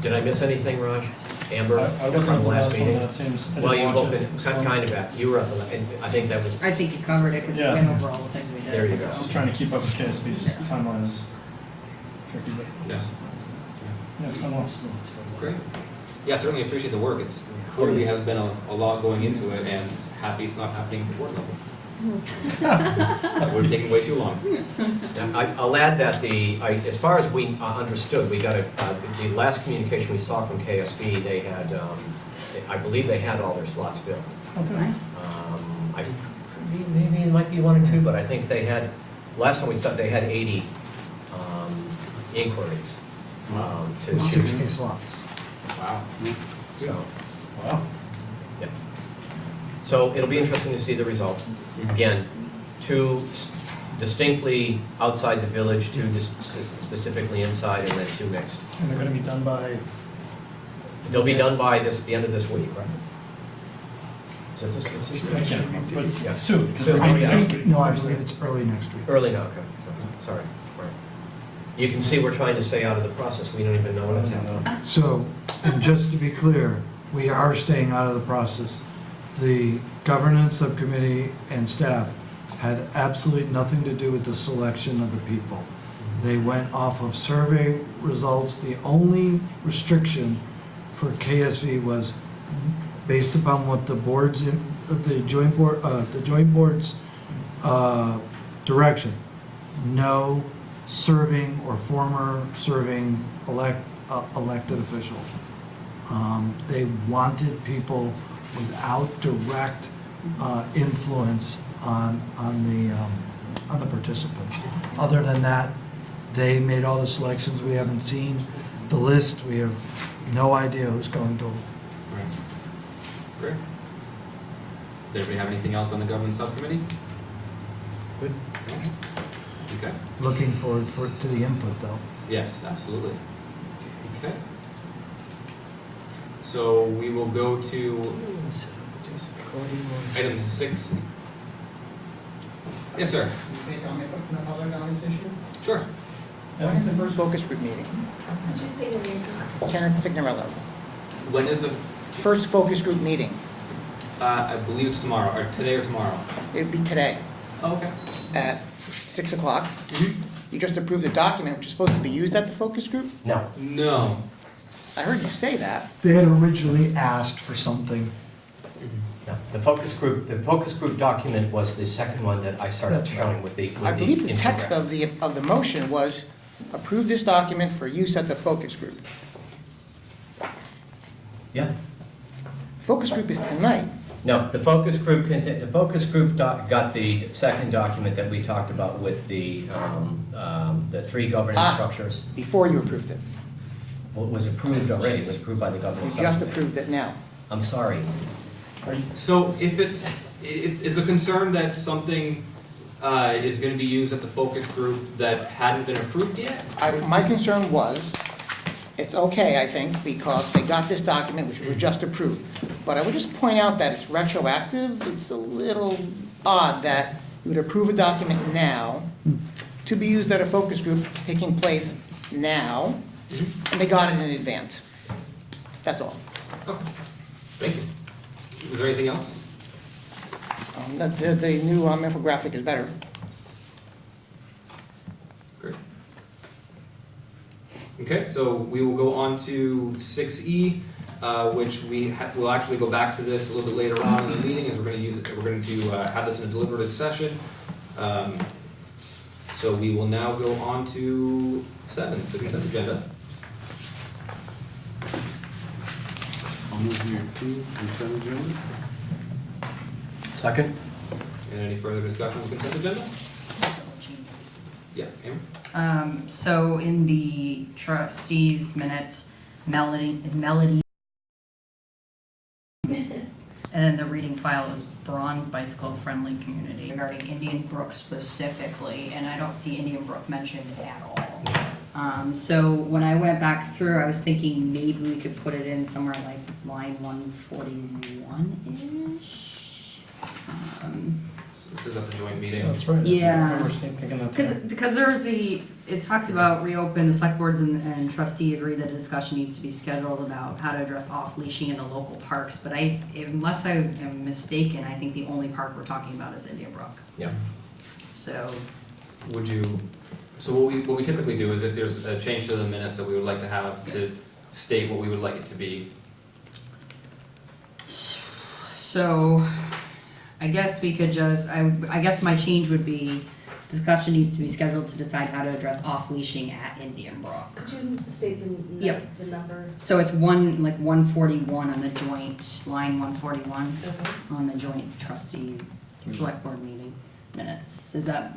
[SPEAKER 5] Did I miss anything, Raj? Amber?
[SPEAKER 8] I wasn't
[SPEAKER 5] from
[SPEAKER 8] at the last one,
[SPEAKER 5] meeting?
[SPEAKER 8] that seems. I
[SPEAKER 5] Well,
[SPEAKER 8] didn't
[SPEAKER 5] you've
[SPEAKER 8] watch
[SPEAKER 5] both
[SPEAKER 8] it,
[SPEAKER 5] been
[SPEAKER 8] so
[SPEAKER 5] kind of at, you were at the, and I think that was,
[SPEAKER 6] I think you covered it because we
[SPEAKER 8] Yeah.
[SPEAKER 6] went over all the things we did.
[SPEAKER 5] There you go.
[SPEAKER 6] so.
[SPEAKER 8] Just trying to keep up with KSB's timeline is tricky, but.
[SPEAKER 1] Yeah.
[SPEAKER 8] Yeah, it's been awesome.
[SPEAKER 1] Great. Yeah, certainly appreciate the work. It's clearly has been a lot going into it, and happy it's not happening at the board level. That would have taken way too long.
[SPEAKER 5] I'll add that as far as we understood, we got the last communication we saw from KSB, they had, I believe they had all their slots filled.
[SPEAKER 8] Okay.
[SPEAKER 6] Nice.
[SPEAKER 5] Maybe it might be one or two, but I think they had, last time we saw, they had 80 inquiries. To
[SPEAKER 3] 60 slots.
[SPEAKER 1] Wow.
[SPEAKER 5] So,
[SPEAKER 8] Wow.
[SPEAKER 5] yeah. So it'll be interesting to see the result. Again, two distinctly outside the village, two specifically inside, and then two mixed.
[SPEAKER 8] And they're gonna be done by,
[SPEAKER 5] They'll be done by the end of this week, right? So it's
[SPEAKER 8] I can't, but
[SPEAKER 5] Yeah.
[SPEAKER 8] soon, because
[SPEAKER 5] Soon.
[SPEAKER 8] we're
[SPEAKER 3] I
[SPEAKER 8] already next
[SPEAKER 3] think,
[SPEAKER 8] week.
[SPEAKER 3] no, I believe it's early next week.
[SPEAKER 5] early now, okay, so, sorry, right. You can see we're trying to stay out of the process. We don't even know when it's happening.
[SPEAKER 3] So, and just to be clear, we are staying out of the process. The governance subcommittee and staff had absolutely nothing to do with the selection of the people. They went off of survey results. The only restriction for KSV was based upon what the board's, the joint board's direction. No serving or former serving elected official. They wanted people without direct influence on the participants. Other than that, they made all the selections. We haven't seen the list. We have no idea who's going to.
[SPEAKER 1] Right. Great. Does anybody have anything else on the governance subcommittee?
[SPEAKER 5] Good.
[SPEAKER 1] Okay.
[SPEAKER 3] Looking forward to the input, though.
[SPEAKER 1] Yes, absolutely. Okay. So we will go to item 6. Yes, sir.
[SPEAKER 9] You can comment from the public on this issue?
[SPEAKER 1] Sure.
[SPEAKER 9] When is the first focus group meeting?
[SPEAKER 2] Did you say the name, please?
[SPEAKER 9] Kenneth Signorello.
[SPEAKER 1] When is the,
[SPEAKER 9] First focus group meeting.
[SPEAKER 1] I believe it's tomorrow, or today or tomorrow?
[SPEAKER 9] It'd be today
[SPEAKER 1] Oh, okay.
[SPEAKER 9] at 6 o'clock.
[SPEAKER 1] Mm-hmm.
[SPEAKER 9] You just approved the document which is supposed to be used at the focus group?
[SPEAKER 5] No.
[SPEAKER 1] No.
[SPEAKER 9] I heard you say that.
[SPEAKER 3] They had originally asked for something.
[SPEAKER 5] No. The focus group document was the second one that I started
[SPEAKER 3] That's right.
[SPEAKER 5] showing with the.
[SPEAKER 9] I believe the text of the motion was approve this document for use at the focus group.
[SPEAKER 5] Yeah.
[SPEAKER 9] Focus group is tonight.
[SPEAKER 5] No, the focus group got the second document that we talked about with the 3 governance structures.
[SPEAKER 9] Before you approved it.
[SPEAKER 5] Well, it was approved already, it was approved by the
[SPEAKER 9] You
[SPEAKER 5] governance
[SPEAKER 9] just
[SPEAKER 5] subcommittee.
[SPEAKER 9] approved it now.
[SPEAKER 5] I'm sorry.
[SPEAKER 1] So if is a concern that something is going to be used at the focus group that hadn't been approved yet?
[SPEAKER 9] My concern was, it's okay, I think, because they got this document, which was just approved. But I would just point out that it's retroactive. It's a little odd that you would approve a document now to be used at a focus group taking place now, and they got it in advance. That's all.
[SPEAKER 1] Okay. Thank you. Was there anything else?
[SPEAKER 9] The new infographic is better.
[SPEAKER 1] Great. Okay, so we will go on to 6E, which we'll actually go back to this a little bit later on in the meeting, as we're going to use it. We're going to have this in a deliberative session. So we will now go on to 7, the consent agenda.
[SPEAKER 7] I'll move we approve consent agenda.
[SPEAKER 5] Second?
[SPEAKER 1] And any further discussion on the consent agenda? Yeah, Amber?
[SPEAKER 6] So in the trustees minutes, Melody, and then the reading file is Bronze Bicycle Friendly Community regarding Indian Brook specifically, and I don't see Indian Brook mentioned at all. So when I went back through, I was thinking maybe we could put it in somewhere like line 141-ish.
[SPEAKER 1] So this is at the joint meeting.
[SPEAKER 8] That's right.
[SPEAKER 6] Yeah.
[SPEAKER 8] I remember thinking that too.
[SPEAKER 6] Because there's it talks about reopen, the select boards and trustee agree that a discussion needs to be scheduled about how to address off-leashing in the local parks, but unless I am mistaken, I think the only park we're talking about is Indian Brook.
[SPEAKER 5] Yeah.
[SPEAKER 6] So,
[SPEAKER 1] So what we typically do is if there's a change to the minutes that we would like to have to state what we would like it to be.
[SPEAKER 6] so I guess we could just, I guess my change would be, discussion needs to be scheduled to decide how to address off-leashing at Indian Brook.
[SPEAKER 10] Could you state
[SPEAKER 6] Yep.
[SPEAKER 10] the number?
[SPEAKER 6] So it's 141 on the joint, line 141
[SPEAKER 10] Okay.
[SPEAKER 6] on the joint trustee select board meeting minutes. Is that,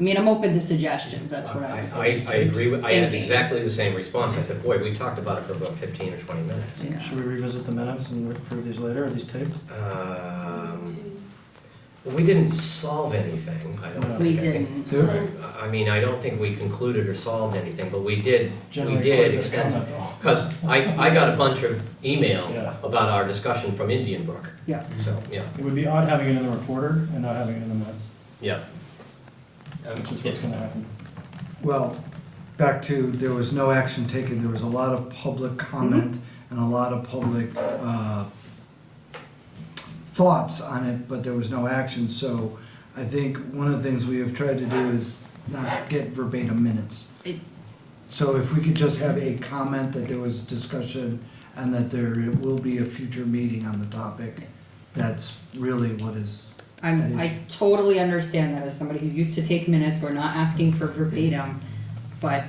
[SPEAKER 6] I mean, I'm open to suggestions, that's what I was
[SPEAKER 5] I agree with, I had
[SPEAKER 6] thinking.
[SPEAKER 5] exactly the same response. I said, boy, we talked about it for about 15 or 20 minutes.
[SPEAKER 6] Yeah.
[SPEAKER 8] Should we revisit the minutes and approve these later, are these taped?
[SPEAKER 5] We didn't solve anything, I don't
[SPEAKER 8] No.
[SPEAKER 5] think.
[SPEAKER 6] We
[SPEAKER 5] I think-
[SPEAKER 6] didn't.
[SPEAKER 5] I mean, I don't think we concluded or solved anything, but we did
[SPEAKER 8] Generate quite a bit of
[SPEAKER 5] extensively.
[SPEAKER 8] comment, though.
[SPEAKER 5] Because I got a bunch of email
[SPEAKER 8] Yeah.
[SPEAKER 5] about our discussion from Indian Brook.
[SPEAKER 6] Yeah.
[SPEAKER 5] So, yeah,
[SPEAKER 8] It would be odd having it in the recorder and not having it in the minutes,
[SPEAKER 5] yeah.
[SPEAKER 8] which is what's gonna happen.
[SPEAKER 3] Well, back to, there was no action taken, there was a lot of public comment and a lot of public thoughts on it, but there was no action, so I think one of the things we have tried to do is not get verbatim minutes.
[SPEAKER 6] It-
[SPEAKER 3] So if we could just have a comment that there was discussion and that there will be a future meeting on the topic, that's really what is at issue.
[SPEAKER 6] I totally understand that as somebody who used to take minutes, we're not asking for verbatim, but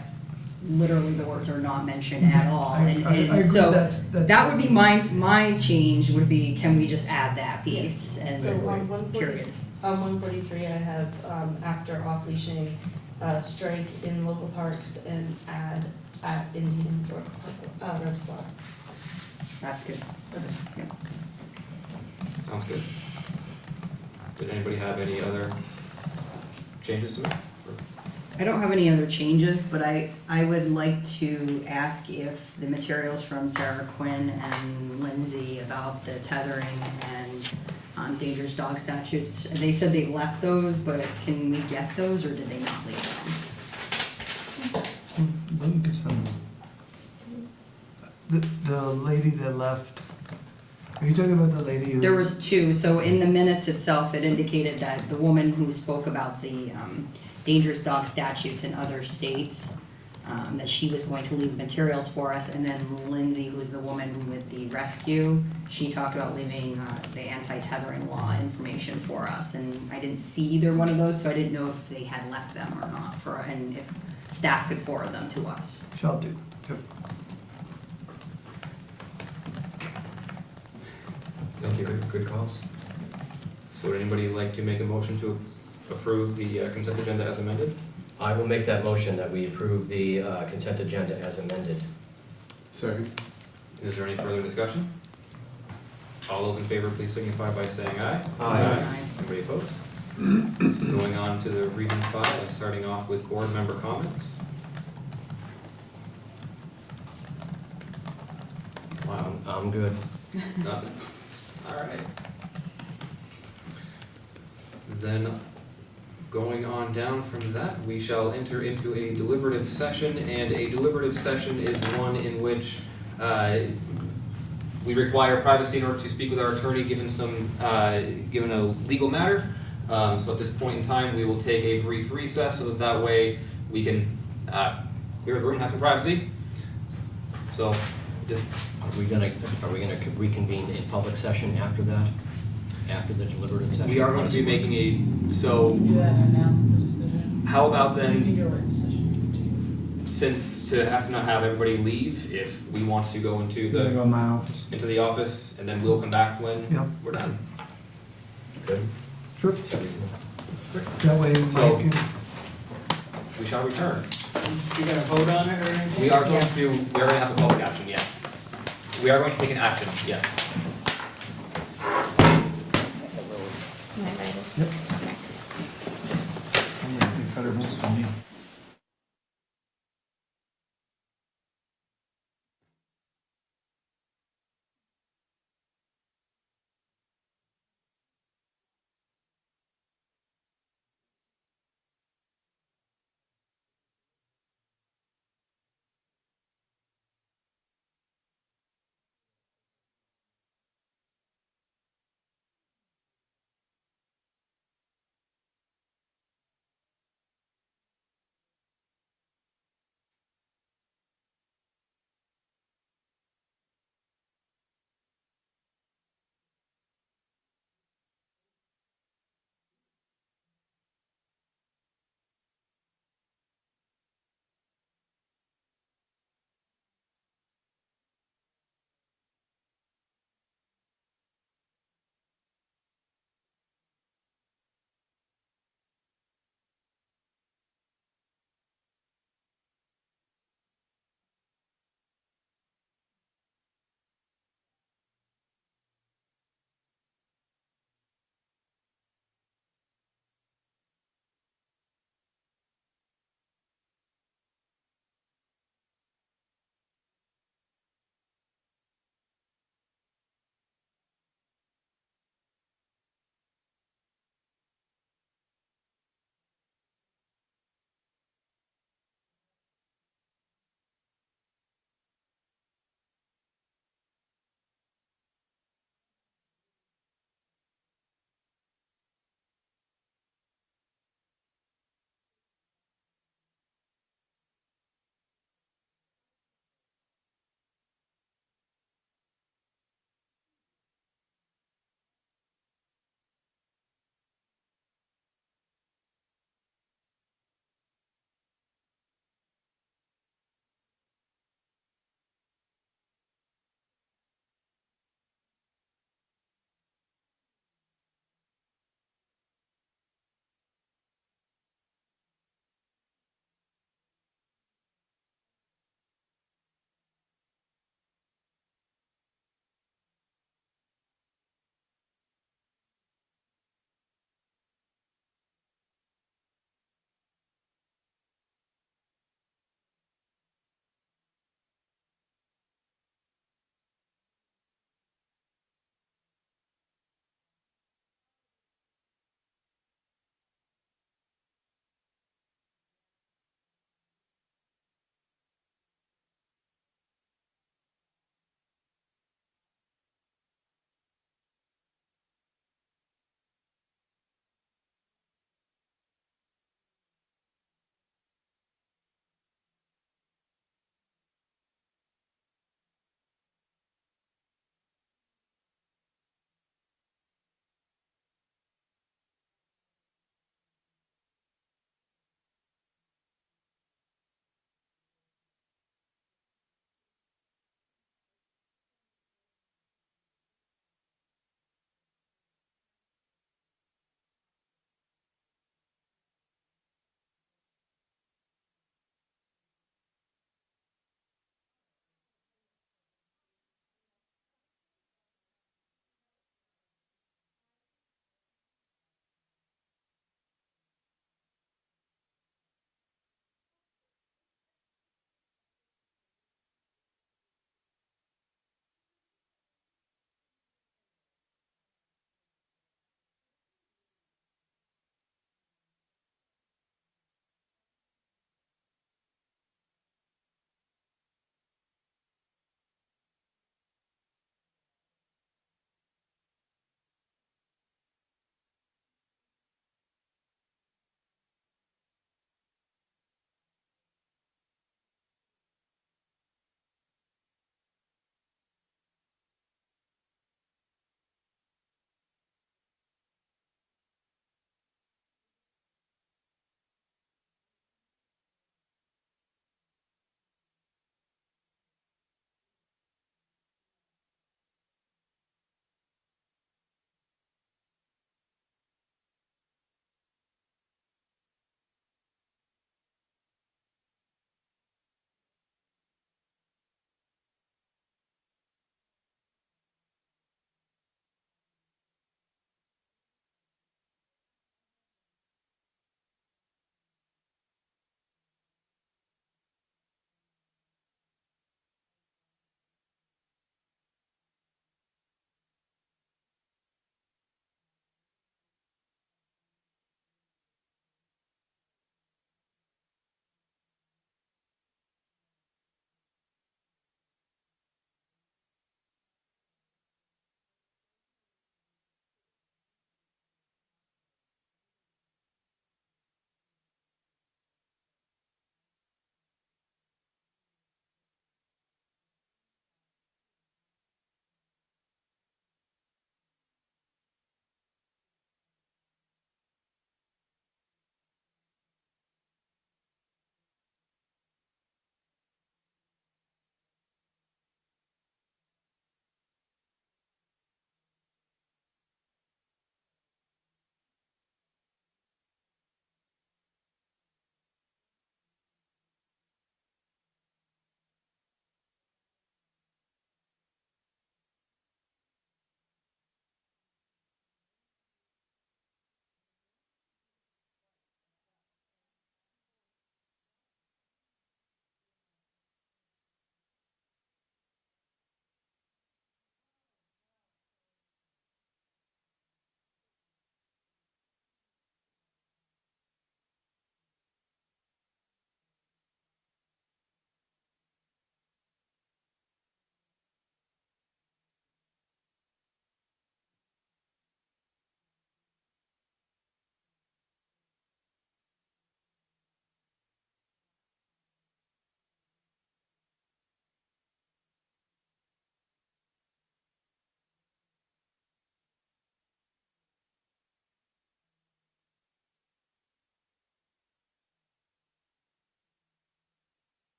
[SPEAKER 6] literally the words are not mentioned at all.
[SPEAKER 3] I agree,
[SPEAKER 6] So
[SPEAKER 3] that's.
[SPEAKER 6] that would be my change would be, can we just add that piece and
[SPEAKER 10] So on
[SPEAKER 6] period.
[SPEAKER 10] 143, I have, after off leashing, strike in local parks and add at Indian Brook Reservoir.
[SPEAKER 6] That's good. Yep.
[SPEAKER 1] Sounds good. Did anybody have any other changes to make?
[SPEAKER 6] I don't have any other changes, but I would like to ask if the materials from Sarah Quinn and Lindsay about the tethering and dangerous dog statutes, they said they left those, but can we get those, or did they not leave them?
[SPEAKER 3] Lynn could send them. The lady that left, are you talking about the lady who?
[SPEAKER 6] There was two, so in the minutes itself, it indicated that the woman who spoke about the dangerous dog statutes in other states, that she was going to leave materials for us, and then Lindsay, who's the woman with the rescue, she talked about leaving the anti-tethering law information for us, and I didn't see either one of those, so I didn't know if they had left them or not, and if staff could forward them to us.
[SPEAKER 3] Shall do. Yep.
[SPEAKER 1] Thank you, good calls. So would anybody like to make a motion to approve the consent agenda as amended?
[SPEAKER 5] I will make that motion that we approve the consent agenda as amended.
[SPEAKER 7] Second.
[SPEAKER 1] Is there any further discussion? All those in favor, please signify by saying aye.
[SPEAKER 5] Aye.
[SPEAKER 1] Anybody opposed? So going on to the reading file and starting off with board member comments. Wow,
[SPEAKER 5] I'm good.
[SPEAKER 1] nothing. All right. Then, going on down from that, we shall enter into a deliberative session, and a deliberative session is one in which we require privacy in order to speak with our attorney given a legal matter. So at this point in time, we will take a brief recess so that way we can clear the room, have some privacy. So, just
[SPEAKER 5] Are we gonna reconvene in public session after that? After the deliberative session?
[SPEAKER 1] we are going to be making so
[SPEAKER 10] Do that and announce the decision.
[SPEAKER 1] how about
[SPEAKER 10] You can
[SPEAKER 1] then,
[SPEAKER 10] do a work session.
[SPEAKER 1] since to have to not have everybody leave, if we want to go into
[SPEAKER 3] Gonna go
[SPEAKER 1] the
[SPEAKER 3] in my office.
[SPEAKER 1] office, and then we'll come back when
[SPEAKER 3] Yep.
[SPEAKER 1] we're done.
[SPEAKER 5] Good.
[SPEAKER 3] Sure.
[SPEAKER 5] So reasonable.
[SPEAKER 3] That way
[SPEAKER 1] So-
[SPEAKER 3] Mike can.
[SPEAKER 1] We shall return.
[SPEAKER 10] You're gonna vote on it or anything?
[SPEAKER 1] We are going
[SPEAKER 6] Yes.
[SPEAKER 1] to, we are going to have a public action, yes. We are going to take an action, yes.
[SPEAKER 3] Yep. Some of the better notes than me.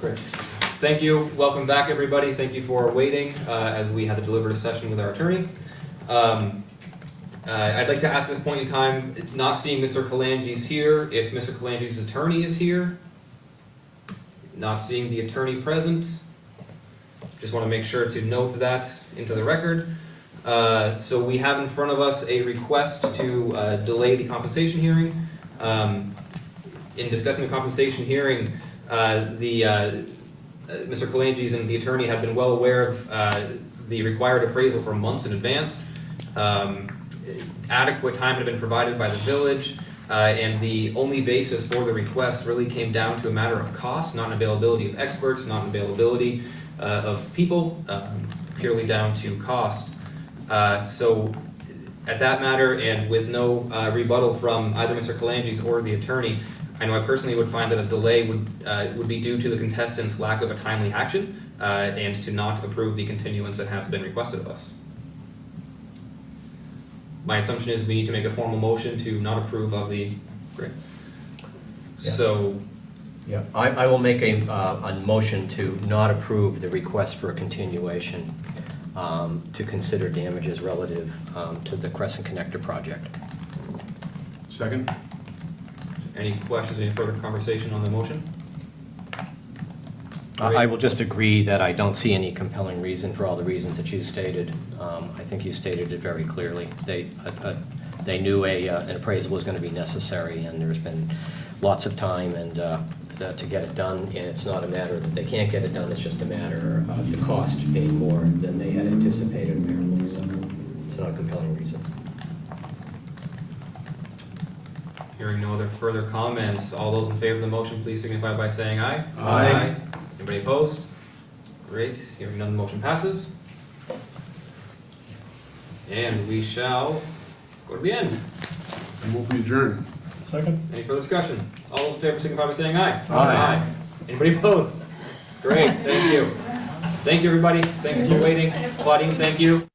[SPEAKER 1] Great. Thank you. Welcome back, everybody. Thank you for waiting as we had the deliberative session with our attorney. I'd like to ask at this point in time, not seeing Mr. Kalanges here, if Mr. Kalanges' attorney is here. Not seeing the attorney present. Just want to make sure to note that into the record. So we have in front of us a request to delay the compensation hearing. In discussing the compensation hearing, Mr. Kalanges and the attorney have been well aware of the required appraisal for months in advance. Adequate time had been provided by the village, and the only basis for the request really came down to a matter of cost, not an availability of experts, not an availability of people, purely down to cost. So at that matter, and with no rebuttal from either Mr. Kalanges or the attorney, I know I personally would find that a delay would be due to the contestant's lack of a timely action and to not approve the continuance that has been requested of us. My assumption is we need to make a formal motion to not approve of the grant.
[SPEAKER 5] Yeah.
[SPEAKER 1] So,
[SPEAKER 5] Yeah, I will make a motion to not approve the request for a continuation to consider damages relative to the Crescent Connector project.
[SPEAKER 7] Second?
[SPEAKER 1] any questions, any further conversation on the motion?
[SPEAKER 5] I will just agree that I don't see any compelling reason for all the reasons that you stated. I think you stated it very clearly. They knew an appraisal was going to be necessary, and there's been lots of time and to get it done, and it's not a matter that they can't get it done, it's just a matter of the cost being more than they had anticipated apparently, so it's not a compelling reason.
[SPEAKER 1] Hearing no other further comments, all those in favor of the motion, please signify by saying aye.
[SPEAKER 5] Aye.
[SPEAKER 1] Anybody opposed? Great, hearing none, the motion passes. And we shall go to the end.
[SPEAKER 7] I move we adjourn.
[SPEAKER 8] Second?
[SPEAKER 1] Any further discussion? All those in favor signify by saying aye.
[SPEAKER 7] Aye.
[SPEAKER 1] Anybody opposed? Great, thank you. Thank you, everybody. Thank you for waiting. Claudine, thank you.